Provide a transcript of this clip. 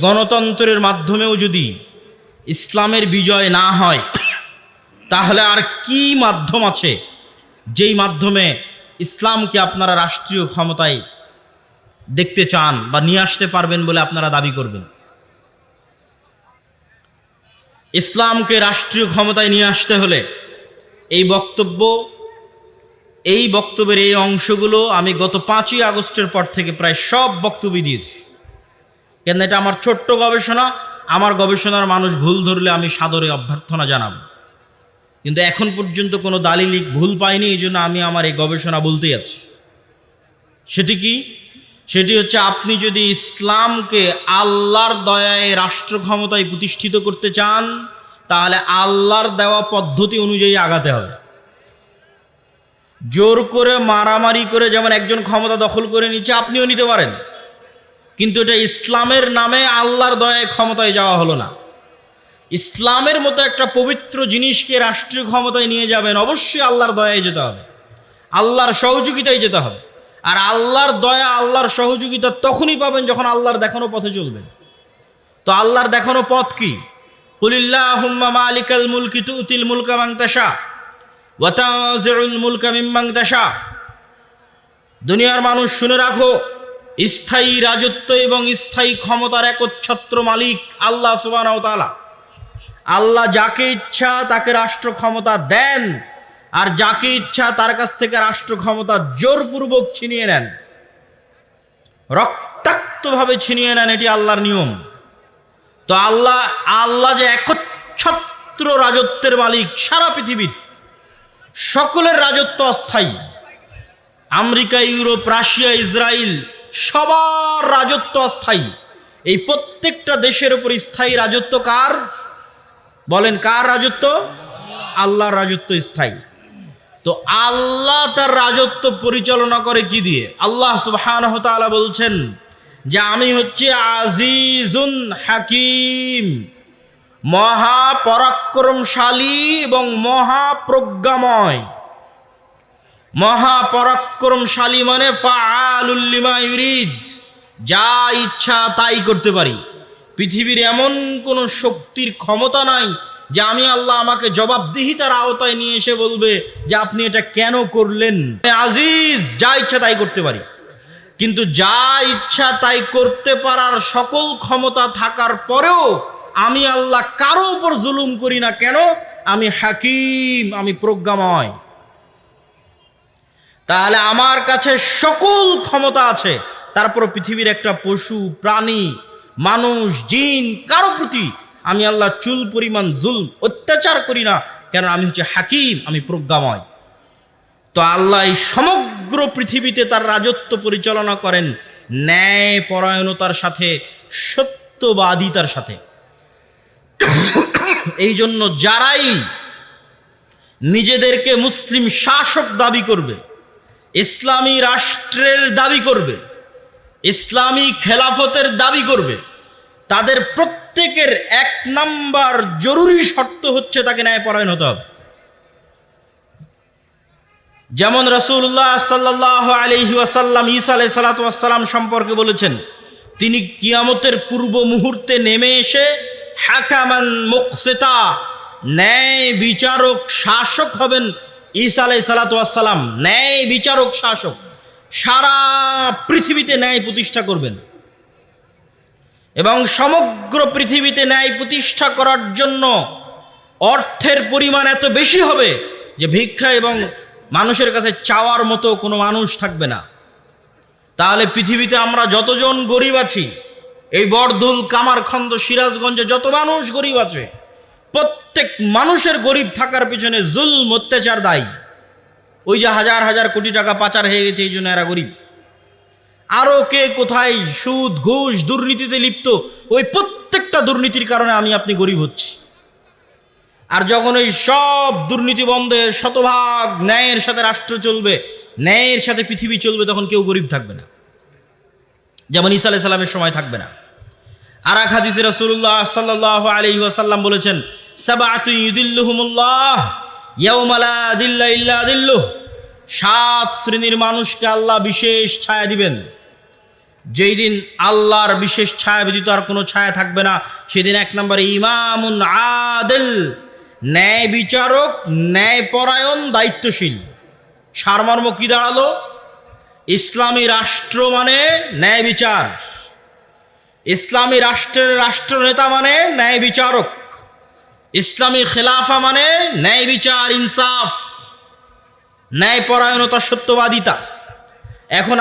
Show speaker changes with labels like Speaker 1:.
Speaker 1: গণতন্ত্রের মাধ্যমেও যদি ইসলামের বিজয় না হয়, তাহলে আর কি মাধ্যম আছে যেই মাধ্যমে ইসলামকে আপনারা রাষ্ট্রীয় ক্ষমতায় দেখতে চান বা নিয়ে আসতে পারবেন বলে আপনারা দাবি করবেন? ইসলামকে রাষ্ট্রীয় ক্ষমতায় নিয়ে আসতে হলে এই বক্তব্যের এই অংশগুলো আমি গত 5ই আগস্টের পর থেকে প্রায় সব বক্তব্য দিয়েছি। কেন এটা আমার ছোট্ট গবেষণা, আমার গবেষণার মানুষ ভুল ধরলে আমি সাদরে অভ্যর্থনা জানাব, কিন্তু এখন পর্যন্ত কোনো দালিলিক ভুল পাইনি। এই জন্য আমি আমার এই গবেষণা বলতেই আছি। সেটি হচ্ছে, আপনি যদি ইসলামকে আল্লাহর দয়ায় রাষ্ট্র ক্ষমতায় প্রতিষ্ঠিত করতে চান, তাহলে আল্লাহর দেওয়া পদ্ধতি অনুযায়ী আগাতে হবে। জোর করে মারামারি করে যেমন একজন ক্ষমতা দখল করে নিচ্ছে, আপনিও নিতে পারেন, কিন্তু এটা ইসলামের নামে আল্লাহর দয়ায় ক্ষমতায় যাওয়া হলো না। ইসলামের মতো একটা পবিত্র জিনিসকে রাষ্ট্রীয় ক্ষমতায় নিয়ে যাবেন, অবশ্যই আল্লাহর দয়ায় যেতে হবে, আল্লাহর সহযোগিতায় যেতে হবে। আর আল্লাহর দয়া, আল্লাহর সহযোগিতা তখনই পাবেন যখন আল্লাহর দেখানো পথে চলবেন। তো আল্লাহর দেখানো পথ কি? কুলিল্লাহুম্মা মালিকাল মুলকি তুতিল মুলকা মান তাশা ওয়া তানজিউল মুলকা মিম্মান তাশা। দুনিয়ার মানুষ শুনে রাখো, স্থায়ী রাজত্ব এবং স্থায়ী ক্ষমতার একচ্ছত্র মালিক আল্লাহ সুবহানাহু ওয়া তাআলা। আল্লাহ যাকে ইচ্ছা তাকে রাষ্ট্র ক্ষমতা দেন, আর যাকে ইচ্ছা তার কাছ থেকে রাষ্ট্র ক্ষমতা জোরপূর্বক ছিনিয়ে নেন, রক্তাক্তভাবে ছিনিয়ে নেন। এটি আল্লাহর নিয়ম। তো আল্লাহ যে একচ্ছত্র রাজত্বের মালিক, সারা পৃথিবীর সকলের রাজত্ব অস্থায়ী। আমেরিকা, ইউরোপ, রাশিয়া, ইসরায়েল, সবার রাজত্ব অস্থায়ী। এই প্রত্যেকটা দেশের উপর স্থায়ী রাজত্ব কার? বলেন, কার রাজত্ব? আল্লাহর রাজত্ব স্থায়ী। তো আল্লাহ তার রাজত্ব পরিচালনা করে কি দিয়ে? আল্লাহ সুবহানাহু ওয়া তাআলা বলছেন যে আমি হচ্ছে আজিজুন হাকিম, মহাপরাক্রমশালী এবং মহাপ্রজ্ঞাময়। মহাপরাক্রমশালী মানে ফাআলুল লিমা ইউরিদ, যা ইচ্ছা তাই করতে পারি। পৃথিবীর এমন কোনো শক্তির ক্ষমতা নাই যে আমি আল্লাহ আমাকে জবাবদিহিতার আওতায় নিয়ে এসে বলবে যে আপনি এটা কেন করলেন। আজিজ, যা ইচ্ছা তাই করতে পারি। কিন্তু যা ইচ্ছা তাই করতে পারার সকল ক্ষমতা থাকার পরেও আমি আল্লাহ কারো উপর জুলুম করি না। কেন? আমি হাকিম, আমি প্রজ্ঞাময়। তাহলে আমার কাছে সকল ক্ষমতা আছে, তারপর পৃথিবীর একটা পশু, প্রাণী, মানুষ, জিন, কারো প্রতি আমি আল্লাহ চুল পরিমাণ জুলম, অত্যাচার করি না। কেন? আমি হচ্ছে হাকিম, আমি প্রজ্ঞাময়। তো আল্লাহ এই সমগ্র পৃথিবীতে তার রাজত্ব পরিচালনা করেন ন্যায় পরায়ণতার সাথে, সত্যবাদিতার সাথে। এই জন্য যারাই নিজেদেরকে মুসলিম শাসক দাবি করবে, ইসলামী রাষ্ট্রের দাবি করবে, ইসলামী খেলাফতের দাবি করবে, তাদের প্রত্যেকের 1 নাম্বার জরুরি শর্ত হচ্ছে তাকে ন্যায়পরায়ণ হতে হবে। যেমন রাসূলুল্লাহ সাল্লাল্লাহু আলাইহি ওয়াসাল্লাম ঈসা আলাইহিস সালাতু ওয়াস সালাম সম্পর্কে বলেছেন, তিনি কিয়ামতের পূর্ব মুহূর্তে নেমে এসে হাকামান মুকসিতা, ন্যায় বিচারক শাসক হবেন। ঈসা আলাইহিস সালাতু ওয়াস সালাম ন্যায় বিচারক শাসক, সারা পৃথিবীতে ন্যায় প্রতিষ্ঠা করবেন। এবং সমগ্র পৃথিবীতে ন্যায় প্রতিষ্ঠা করার জন্য অর্থের পরিমাণ এত বেশি হবে যে ভিক্ষা এবং মানুষের কাছে চাওয়ার মতো কোনো মানুষ থাকবে না। তাহলে পৃথিবীতে আমরা যতজন গরিব আছি, এই বরদুল, কামারখন্দ, সিরাজগঞ্জে যত মানুষ গরিব আছে, প্রত্যেক মানুষের গরিব থাকার পিছনে জুলম, অত্যাচার দায়ী। ওই যে হাজার হাজার কোটি টাকা পাচার হয়ে গেছে, এই জন্য এরা গরিব। আরও কে কোথায় সুদ, ঘুষ, দুর্নীতিতে লিপ্ত, ওই প্রত্যেকটা দুর্নীতির কারণে আমি আপনি গরিব হচ্ছি। আর যখন ওই সব দুর্নীতি বন্ধে শতভাগ ন্যায়ের সাথে রাষ্ট্র চলবে, ন্যায়ের সাথে পৃথিবী চলবে, তখন কেউ গরিব থাকবে না, যেমন ঈসা আলাইহিস সালামের সময় থাকবে না। আর এক হাদিসে রাসূলুল্লাহ সাল্লাল্লাহু আলাইহি ওয়াসাল্লাম বলেছেন, সাবআতু ইউদিল্লুহুমুল্লাহ ইয়াওমা লা দিল্লা ইল্লা দিল্লুহ। 7 শ্রেণীর মানুষকে আল্লাহ বিশেষ ছায়া দিবেন। যেই দিন আল্লাহর বিশেষ ছায়া ব্যতীত আর কোনো ছায়া থাকবে না, সেদিন এক নম্বরে ইমামুন আদিল, ন্যায় বিচারক, ন্যায়পরায়ণ, দায়িত্বশীল। সারমর্ম কি দাঁড়ালো? ইসলামী রাষ্ট্র মানে ন্যায় বিচার, ইসলামী রাষ্ট্রের রাষ্ট্রনেতা মানে ন্যায় বিচারক, ইসলামী খেলাফা মানে ন্যায় বিচার, ইনসাফ, ন্যায়পরায়ণতা, সত্যবাদিতা। এখন